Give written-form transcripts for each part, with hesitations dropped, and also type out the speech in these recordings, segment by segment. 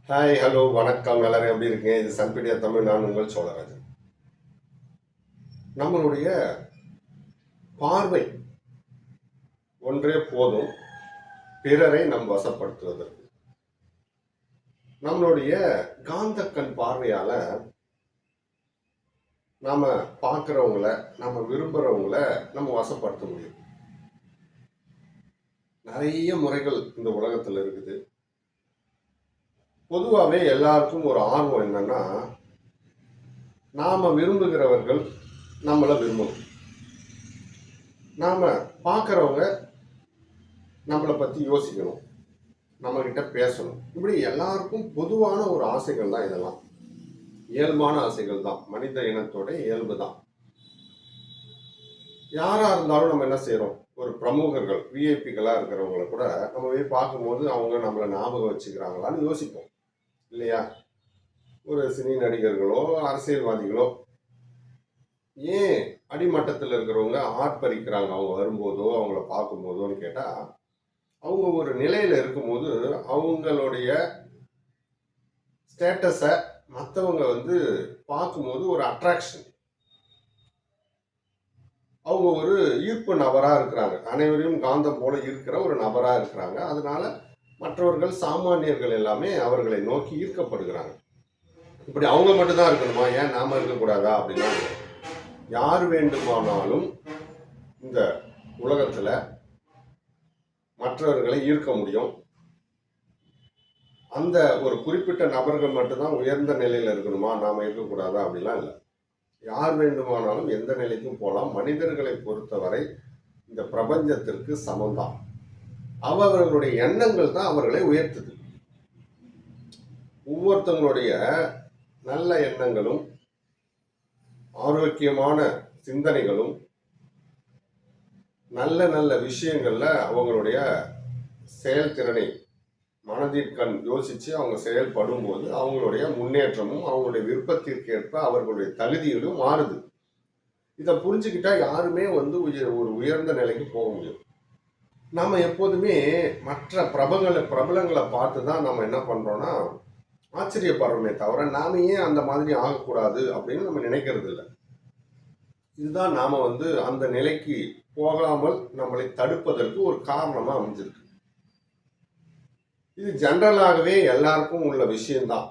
Hi, hello, வணக்கம். எல்லாரும் எப்படி இருக்கீங்க? இது சன்பீடியா தமிழ். நான் உங்கள் சோழராஜன். நம்மளுடைய பார்வை ஒன்றே போதும் பிறரை நம் வசப்படுத்துவதற்கு. நம்மளுடைய காந்த கண் பார்வையால நாம பார்க்கிறவங்கள, நம்ம விரும்புறவங்கள நம்ம வசப்படுத்த முடியும். நிறைய முறைகள் இந்த உலகத்துல இருக்குது. பொதுவாகவே எல்லாருக்கும் ஒரு ஆர்வம் என்னன்னா, நாம விரும்புகிறவர்கள் நம்மளை விரும்பணும். நாம பார்க்குறவங்க நம்மளை பற்றி யோசிக்கணும், நம்மக்கிட்ட பேசணும். இப்படி எல்லாருக்கும் பொதுவான ஒரு ஆசைகள் தான் இதெல்லாம். இயல்பான ஆசைகள் தான், மனித இனத்தோட இயல்பு தான். யாராக இருந்தாலும் நம்ம என்ன செய்கிறோம், ஒரு பிரமுகர்கள் விஐபிகளாக இருக்கிறவங்கள கூட நம்ம போய் பார்க்கும்போது அவங்க நம்மளை ஞாபகம் வச்சுக்கிறாங்களான்னு யோசிப்போம் இல்லையா? ஒரு சினி நடிகர்களோ அரசியல்வாதிகளோ ஏன் அடிமட்டத்தில் இருக்கிறவங்க ஆர்ப்பரிக்கிறாங்க அவங்க வரும்போதோ அவங்கள பார்க்கும்போதோன்னு கேட்டால், அவங்க ஒரு நிலையில் இருக்கும்போது அவங்களுடைய ஸ்டேட்டஸை மற்றவங்க பார்க்கும்போது ஒரு அட்ராக்ஷன், அவங்க ஒரு ஈர்ப்பு நபராக இருக்கிறாங்க, அனைவரையும் காந்தம் போல இருக்கிற ஒரு நபராக இருக்கிறாங்க. அதனால மற்றவர்கள் சாமானியர்கள் எல்லாமே அவர்களை நோக்கி ஈர்க்கப்படுகிறாங்க. இப்படி அவங்க மட்டும்தான் இருக்கணுமா, ஏன் நாம இருக்கக்கூடாதா அப்படின்னா, யார் வேண்டுமானாலும் இந்த உலகத்துல மற்றவர்களை ஈர்க்க முடியும். அந்த ஒரு குறிப்பிட்ட நபர்கள் மட்டும்தான் உயர்ந்த நிலையில இருக்கணுமா, நாம இருக்கக்கூடாதா அப்படிலாம் இல்லை. யார் வேண்டுமானாலும் எந்த நிலைக்கும் போகலாம். மனிதர்களை பொறுத்தவரை இந்த பிரபஞ்சத்திற்கு சமம்தான். அவர்களுடைய எண்ணங்கள் தான் அவர்களை உயர்த்துது. ஒவ்வொருத்தங்களுடைய நல்ல எண்ணங்களும் ஆரோக்கியமான சிந்தனைகளும் நல்ல நல்ல விஷயங்கள்ல அவங்களுடைய செயல்திறனை மனதிற்கண் யோசிச்சு அவங்க செயல்படும் போது அவங்களுடைய முன்னேற்றமும் அவங்களுடைய விருப்பத்திற்கேற்ப அவர்களுடைய தகுதிகளும் மாறுது. இதை புரிஞ்சுக்கிட்டா யாருமே ஒரு உயர்ந்த நிலைக்கு போக முடியும். நாம எப்போதுமே மற்ற பிரபலங்களை பார்த்து தான் நம்ம என்ன பண்றோம்னா ஆச்சரியப்படுறோமே தவிர, நாம ஏன் அந்த மாதிரி ஆகக்கூடாது அப்படின்னு நம்ம நினைக்கிறது இல்லை. இதுதான் நாம அந்த நிலைக்கு போகாமல் நம்மளை தடுப்பதற்கு ஒரு காரணமா அமைஞ்சிருக்கு. இது ஜெனரலாகவே எல்லாருக்கும் உள்ள விஷயம்தான்.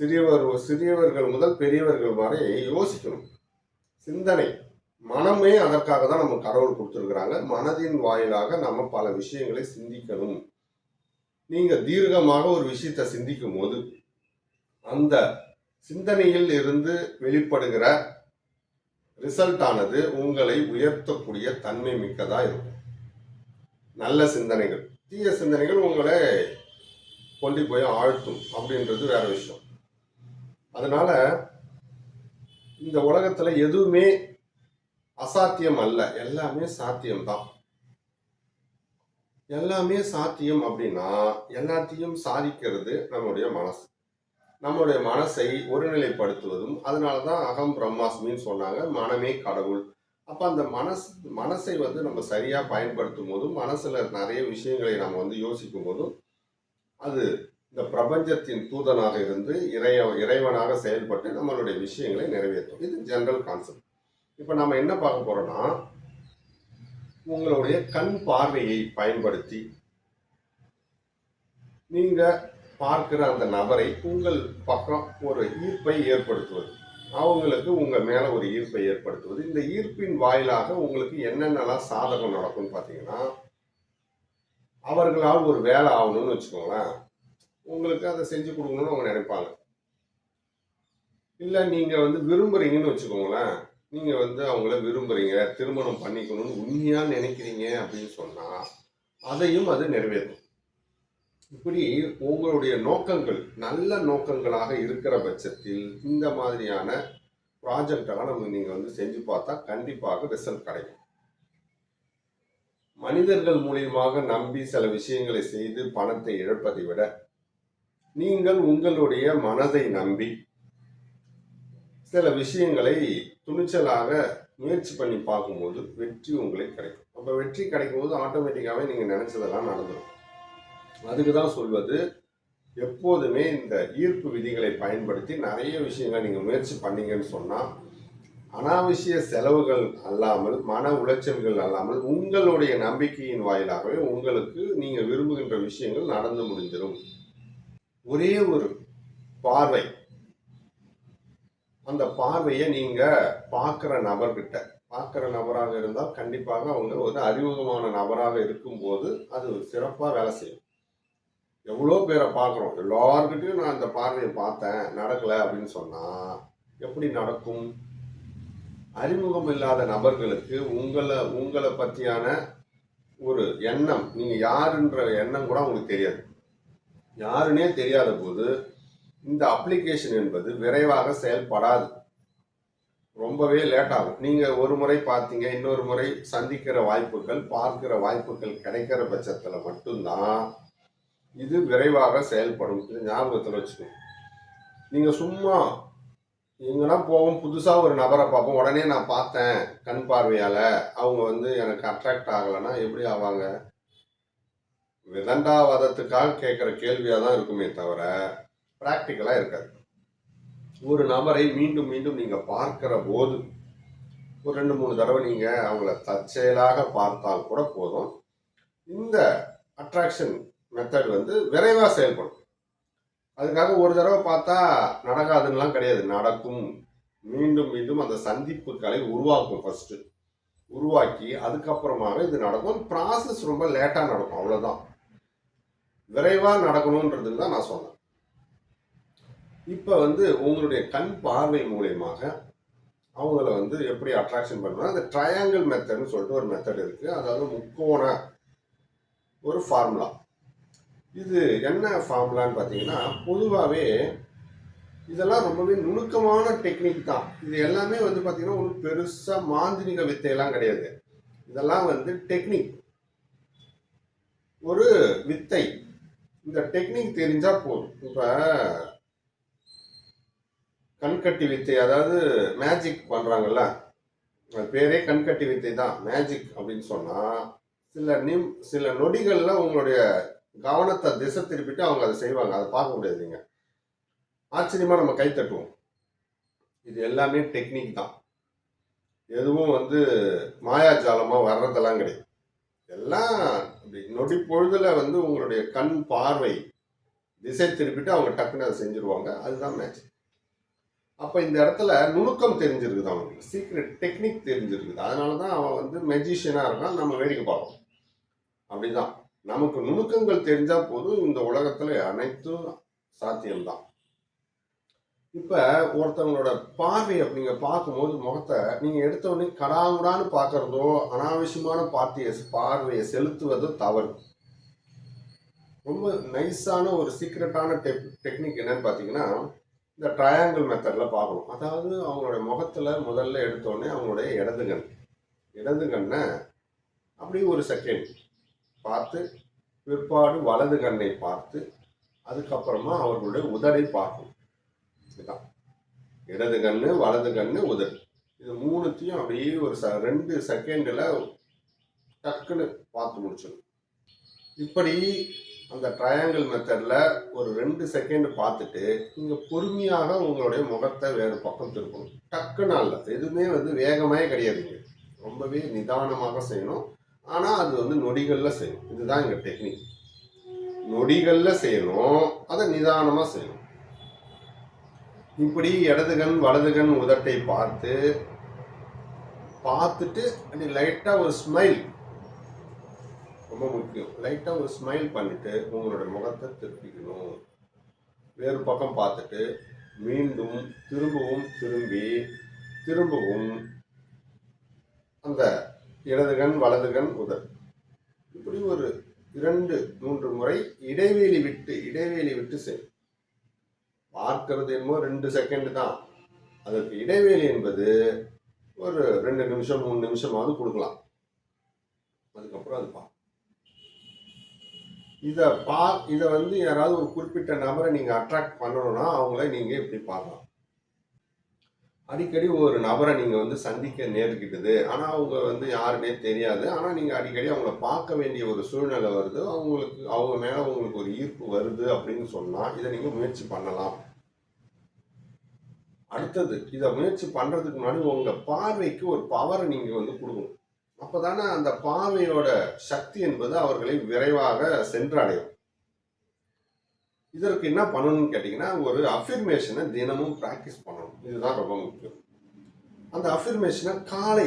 சிறியவர்கள் முதல் பெரியவர்கள் வரை யோசிக்கணும். சிந்தனை, மனமே அதற்காக தான் நம்ம கடவுள் கொடுத்துருக்குறாங்க. மனதின் வாயிலாக நம்ம பல விஷயங்களை சிந்திக்கணும். நீங்க தீர்க்கமாக ஒரு விஷயத்தை சிந்திக்கும் போது அந்த சிந்தனையில் இருந்து வெளிப்படுகிற ரிசல்ட் ஆனது உங்களை உயர்த்தக்கூடிய தன்மை மிக்கதா இருக்கும். நல்ல சிந்தனைகள், தீய சிந்தனைகள் உங்களை கொண்டு போய் ஆழ்த்தும் அப்படின்றது வேற விஷயம். அதனால இந்த உலகத்துல எதுவுமே அசாத்தியம் அல்ல, எல்லாமே சாத்தியம்தான். எல்லாமே சாத்தியம் அப்படின்னா எல்லாத்தையும் சாதிக்கிறது நம்முடைய மனசு. நம்முடைய மனசை ஒருநிலைப்படுத்துவதும், அதனாலதான் அகம் பிரம்மாஸ்மின்னு சொன்னாங்க, மனமே கடவுள். அப்ப அந்த மனசை நம்ம சரியா பயன்படுத்தும் போதும், மனசுல நிறைய விஷயங்களை நம்ம யோசிக்கும் போதும் அது இந்த பிரபஞ்சத்தின் தூதனாக இருந்து இறைவனாக செயல்பட்டு நம்மளுடைய விஷயங்களை நிறைவேற்றும். இது ஜெனரல் கான்செப்ட். இப்ப நம்ம என்ன பார்க்க போறோம்னா, உங்களுடைய கண் பார்வையை பயன்படுத்தி நீங்க பார்க்கிற அந்த நபரை உங்கள் பக்கம் ஒரு ஈர்ப்பை ஏற்படுத்துவது, அவங்களுக்கு உங்க மேல ஒரு ஈர்ப்பை ஏற்படுத்துவது. இந்த ஈர்ப்பின் வாயிலாக உங்களுக்கு என்னென்னலாம் சாதகம் நடக்கும்னு பார்த்தீங்கன்னா, அவர்களால் ஒரு வேலை ஆகணும்னு வச்சுக்கோங்களேன், உங்களுக்கு அதை செஞ்சு கொடுக்கணும்னு அவங்க நினைப்பாங்க. இல்லை நீங்க விரும்புறீங்கன்னு வச்சுக்கோங்களேன், நீங்க அவங்கள விரும்புறீங்க, திருமணம் பண்ணிக்கணும்னு உண்மையா நினைக்கிறீங்க அப்படின்னு சொன்னா அதையும் அது நிறைவேற்றும். இப்படி உங்களுடைய நோக்கங்கள் நல்ல நோக்கங்களாக இருக்கிற பட்சத்தில் இந்த மாதிரியான ப்ராஜெக்டெல்லாம் நீங்க செஞ்சு பார்த்தா கண்டிப்பாக ரிசல்ட் கிடைக்கும். மனிதர்கள் மூலியமாக நம்பி சில விஷயங்களை செய்து பணத்தை இழப்பதை விட, நீங்கள் உங்களுடைய மனதை நம்பி சில விஷயங்களை துணிச்சலாக முயற்சி பண்ணி பார்க்கும்போது வெற்றி உங்களுக்கு கிடைக்கும். அப்போ வெற்றி கிடைக்கும் போது ஆட்டோமேட்டிக்காகவே நீங்கள் நினைச்சதெல்லாம் நடந்துடும். அதுக்கு தான் சொல்வது, எப்போதுமே இந்த ஈர்ப்பு விதிகளை பயன்படுத்தி நிறைய விஷயங்களை நீங்கள் முயற்சி பண்ணீங்கன்னு சொன்னால் அனாவசிய செலவுகள் அல்லாமல், மன உளைச்சல்கள் அல்லாமல், உங்களுடைய நம்பிக்கையின் வாயிலாகவே உங்களுக்கு நீங்கள் விரும்புகின்ற விஷயங்கள் நடந்து முடிஞ்சிடும். ஒரே ஒரு பார்வை, அந்த பார்வையை நீங்கள் பார்க்குற நபர்கிட்ட, பார்க்குற நபராக இருந்தால் கண்டிப்பாக அவங்க ஒரு அறிமுகமான நபராக இருக்கும்போது அது சிறப்பாக வேலை செய்யும். எவ்வளோ பேரை பார்க்குறோம், எல்லார்கிட்டையும் நான் அந்த பார்வையை பார்த்தேன், நடக்கலை அப்படின்னு சொன்னால் எப்படி நடக்கும்? அறிமுகம் இல்லாத நபர்களுக்கு உங்களை பற்றியான ஒரு எண்ணம், நீங்கள் யாருன்ற எண்ணம் கூட உங்களுக்கு தெரியாது. யாருன்னே தெரியாத போது இந்த அப்ளிகேஷன் என்பது விரைவாக செயல்படாது, ரொம்பவே லேட் ஆகும். நீங்கள் ஒரு முறை பார்த்தீங்க, இன்னொரு முறை சந்திக்கிற வாய்ப்புகள், பார்க்கிற வாய்ப்புகள் கிடைக்கிற பட்சத்தில் மட்டும்தான் இது விரைவாக செயல்படும். இது ஞாபகத்தில் வச்சுக்கணும். நீங்கள் சும்மா எங்கன்னா போவோம், புதுசாக ஒரு நபரை பார்ப்போம், உடனே நான் பார்த்தேன் கண் பார்வையால் அவங்க வந்து எனக்கு அட்ராக்ட் ஆகலைன்னா எப்படி ஆவாங்க? விதண்டாவாதத்துக்காக கேட்குற கேள்வியாக தான் இருக்குமே தவிர ப்ராக்டிக்கலாக இருக்காது. ஒரு நபரை மீண்டும் மீண்டும் நீங்கள் பார்க்கிற போது ஒரு 2-3 தடவை நீங்கள் அவங்கள தற்செயலாக பார்த்தால் கூட போதும், இந்த அட்ராக்ஷன் மெத்தட் வந்து விரைவாக செயல்படும். அதுக்காக ஒரு தடவை பார்த்தா நடக்காதுன்னெலாம் கிடையாது, நடக்கும். மீண்டும் மீண்டும் அந்த சந்திப்புகளை உருவாக்கும். ஃபர்ஸ்ட் உருவாக்கி அதுக்கப்புறமாக இது நடக்கும். ப்ராசஸ் ரொம்ப லேட்டாக நடக்கும், அவ்வளோதான். விரைவாக நடக்கணுன்றதுக்கு தான் நான் சொன்னேன். இப்போ வந்து உங்களுடைய கண் பார்வை மூலயமாக அவங்கள வந்து எப்படி அட்ராக்ஷன் பண்ணுவாங்க, அந்த ட்ரையாங்கிள் மெத்தட்னு சொல்லிட்டு ஒரு மெத்தட் இருக்குது. அதாவது முக்கோண ஒரு ஃபார்முலா. இது என்ன ஃபார்முலான்னு பார்த்தீங்கன்னா, பொதுவாகவே இதெல்லாம் ரொம்பவே நுணுக்கமான டெக்னிக் தான். இது எல்லாமே வந்து பார்த்தீங்கன்னா ஒரு பெருசாக மாந்திரிக வித்தையெல்லாம் கிடையாது. இதெல்லாம் வந்து டெக்னிக், ஒரு வித்தை. இந்த டெக்னிக் தெரிஞ்சால் போதும். இப்போ கண்கட்டி வித்தை, அதாவது மேஜிக் பண்ணுறாங்கல்ல, அது பேரே கண்கட்டி வித்தை தான். மேஜிக் அப்படின்னு சொன்னால் சில நொடிகளில் உங்களுடைய கவனத்தை திசை திருப்பிட்டு அவங்க அதை செய்வாங்க. அதை பார்க்க முடியாது. நீங்கள் ஆச்சரியமாக நம்ம கை தட்டுவோம். இது எல்லாமே டெக்னிக் தான். எதுவும் வந்து மாயாஜாலமாக வர்றதெல்லாம் கிடையாது. எல்லாம் அப்படி நொடி பொழுதுல வந்து உங்களுடைய கண் பார்வை திசை திருப்பிட்டு அவங்க டக்குன்னு அதை செஞ்சுருவாங்க. அதுதான் மேஜிக். அப்போ இந்த இடத்துல நுணுக்கம் தெரிஞ்சிருக்குது, அவனுக்கு சீக்ரெட் டெக்னிக் தெரிஞ்சிருக்குது. அதனால தான் அவன் வந்து மெஜிஷியனாக இருக்கான், நம்ம வேடிக்கை பார்ப்போம். அப்படிதான், நமக்கு நுணுக்கங்கள் தெரிஞ்சால் போதும், இந்த உலகத்தில் அனைத்தும் சாத்தியம்தான். இப்போ ஒருத்தவங்களோட பார்வை நீங்கள் பார்க்கும்போது முகத்தை நீங்கள் எடுத்தவொடனே கடாமுடான்னு பார்க்குறதோ அனாவசியமான பார்வையை செலுத்துவதோ தவறு. ரொம்ப நைஸான ஒரு சீக்ரெட்டான டெக்னிக் என்னன்னு பார்த்தீங்கன்னா, இந்த ட்ரையாங்கிள் மெத்தடில் பார்க்கணும். அதாவது அவங்களுடைய முகத்தில் முதல்ல எடுத்தோடனே அவங்களுடைய இடது கண்ணை அப்படி ஒரு செகண்ட் பார்த்து, பிற்பாடு வலது கண்ணை பார்த்து, அதுக்கப்புறமா அவர்களுடைய உதடை பார்க்கணும். இதுதான் இடது கண்ணு, வலது கண்ணு, உதடு. இது மூணுத்தையும் அப்படியே ஒரு 2 செகண்டில் டக்குன்னு பார்த்து முடிச்சிடும். இப்படி அந்த ட்ரையாங்கிள் மெத்தடில் ஒரு 2 செகண்ட் பார்த்துட்டு நீங்கள் பொறுமையாக உங்களுடைய முகத்தை வேறு பக்கம் திருப்பணும். டக்குன்னு அல்ல, எதுவுமே வந்து வேகமே கிடையாதுங்க, ரொம்பவே நிதானமாக செய்யணும். ஆனால் அது வந்து நொடிகளில் செய்யணும். இதுதான் எங்கள் டெக்னிக். நொடிகளில் செய்யணும், அதை நிதானமாக செய்யணும். இப்படி இடது கண் வலது கண் உதட்டை பார்த்துட்டு அப்படி லைட்டாக ஒரு ஸ்மைல், ரொம்ப முக்கியம். லைட்டாக ஒரு ஸ்மைல் பண்ணிட்டு உங்களோட முகத்தை திருப்பிக்கணும். வேறு பக்கம் பார்த்துட்டு மீண்டும் திரும்பவும் அந்த இடது கண் வலது கண் உதடு இப்படி ஒரு 2-3 முறை இடைவெளி விட்டு செய்யும். பார்க்கிறது என்னமோ 2 செகண்ட் தான், அதற்கு இடைவெளி என்பது ஒரு 2 நிமிஷம் 3 நிமிஷமாவது கொடுக்கலாம். அதுக்கப்புறம் அது இதை வந்து யாராவது ஒரு குறிப்பிட்ட நபரை நீங்கள் அட்ராக்ட் பண்ணணும்னா அவங்கள நீங்கள் இப்படி பார்க்கலாம். அடிக்கடி ஒரு நபரை நீங்க வந்து சந்திக்க நேர்கிட்டது. ஆனா அவங்க வந்து யாருன்னே தெரியாது. ஆனா நீங்க அடிக்கடி அவங்கள பார்க்க வேண்டிய ஒரு சூழ்நிலை வருது. அவங்க மேல உங்களுக்கு ஒரு ஈர்ப்பு வருது அப்படின்னு சொன்னா, இத நீங்க முயற்சி பண்ணலாம். அடுத்தது இத முயற்சி பண்றதுக்கு முன்னாடி உங்க பார்வைக்கு ஒரு பவர நீங்க வந்து குடுக்கணும். அப்பதானே அந்த பார்வையோட சக்தி என்பது அவர்களை விரைவாக சென்றடையும். இதற்கு என்ன பண்ணணும்னு கேட்டீங்கன்னா, ஒரு அஃபர்மேஷன தினமும் பிராக்டிஸ் பண்ணணும். இதுதான் ரொம்ப முக்கியம். அந்த அஃபர்மேஷனை காலை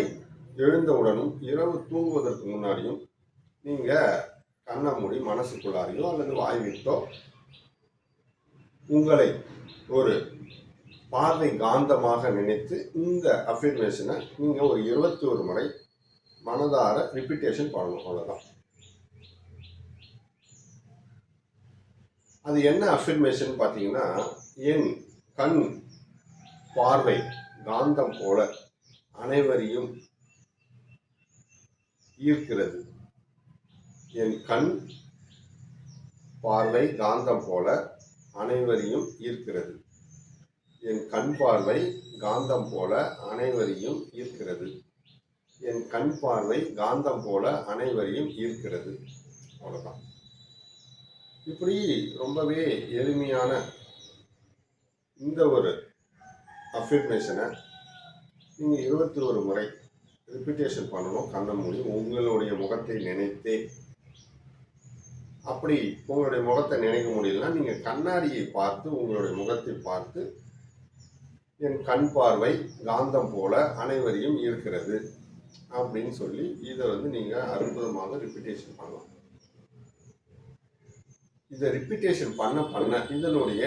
எழுந்தவுடனும் இரவு தூங்குவதற்கு முன்னாடியும் நீங்க கண்ண மூடி மனசுக்குள்ளாரையோ அல்லது வாய் விட்டோ உங்களை ஒரு பார்வை காந்தமாக நினைத்து இந்த அஃபர்மேஷனை நீங்க ஒரு 21 முறை மனதார ரிப்பீட்டேஷன் பண்ணணும். அவ்வளவுதான். அது என்ன அஃபர்மேஷன் பார்த்தீங்கன்னா, என் கண் பார்வை காந்தம் போல அனைவரையும் ஈர்க்கிறது. என் கண் பார்வை காந்தம் போல அனைவரையும் ஈர்க்கிறது. என் கண் பார்வை காந்தம் போல அனைவரையும் ஈர்க்கிறது. என் கண் பார்வை காந்தம் போல அனைவரையும் ஈர்க்கிறது. அவ்வளவுதான். இப்படி ரொம்பவே எளிமையான இந்த ஒரு அஃபர்மேஷனை நீங்க 21 முறை ரிப்பீட்டேஷன் பண்ணணும். கண்ண மூடி உங்களுடைய முகத்தை நினைத்தே. அப்படி உங்களுடைய முகத்தை நினைக்க முடியலன்னா நீங்க கண்ணாடியை பார்த்து உங்களுடைய முகத்தை பார்த்து என் கண் பார்வை காந்தம் போல அனைவரையும் ஈர்க்கிறது அப்படின்னு சொல்லி இதை வந்து நீங்க அற்புதமாக ரிப்பீட்டேஷன் பண்ணலாம். இதை ரிப்பீட்டேஷன் பண்ண இதனுடைய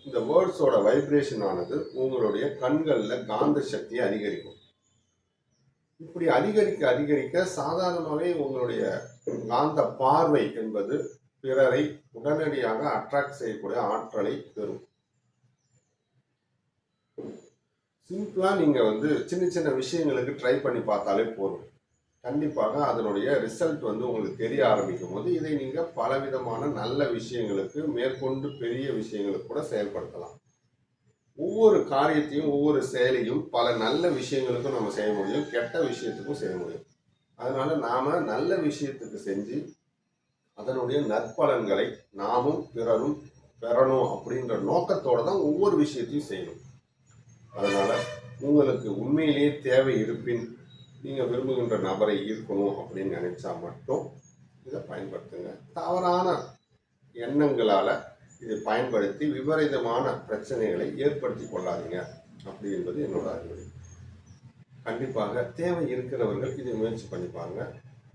இந்த வேர்ட்ஸோட வைப்ரேஷன் ஆனது உங்களுடைய கண்களில் காந்த சக்தியை அதிகரிக்கும். இப்படி அதிகரிக்க சாதாரணமாகவே உங்களுடைய காந்த பார்வை என்பது பிறரை உடனடியாக அட்ராக்ட் செய்யக்கூடிய ஆற்றலை பெறும். சிம்பிளா நீங்க வந்து சின்ன சின்ன விஷயங்களுக்கு ட்ரை பண்ணி பார்த்தாலே போதும். கண்டிப்பாக அதனுடைய ரிசல்ட் வந்து உங்களுக்கு தெரிய ஆரம்பிக்கும் போது இதை நீங்க பலவிதமான நல்ல விஷயங்களுக்கு மேற்கொண்டு பெரிய விஷயங்களுக்கு கூட செயல்படுத்தலாம். ஒவ்வொரு காரியத்தையும் ஒவ்வொரு செயலையும் பல நல்ல விஷயங்களுக்கும் நம்ம செய்ய முடியும், கெட்ட விஷயத்துக்கும் செய்ய முடியும். அதனால நாம நல்ல விஷயத்துக்கு செஞ்சு அதனுடைய நற்பலன்களை நாமும் பிறரும் பெறணும் அப்படின்ற நோக்கத்தோட தான் ஒவ்வொரு விஷயத்தையும் செய்யணும். அதனால உங்களுக்கு உண்மையிலேயே தேவை இருப்பின் நீங்க விரும்புகின்ற நபரை ஈர்க்கணும் அப்படின்னு நினைச்சா மட்டும் இதை பயன்படுத்துங்க. தவறான எண்ணங்களால இதை பயன்படுத்தி விபரீதமான பிரச்சனைகளை ஏற்படுத்தி கொள்ளாதீங்க அப்படி என்பது என்னோட அறிவுரை. கண்டிப்பாக தேவை இருக்கிறவர்கள் இதை முயற்சி பண்ணிப்பாங்க.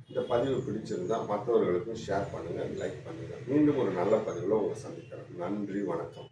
இந்த பதிவு பிடிச்சிருந்தா மற்றவர்களுக்கும் ஷேர் பண்ணுங்க, லைக் பண்ணுங்க. மீண்டும் ஒரு நல்ல பதிவில் உங்களை சந்திக்கிறேன். நன்றி, வணக்கம்.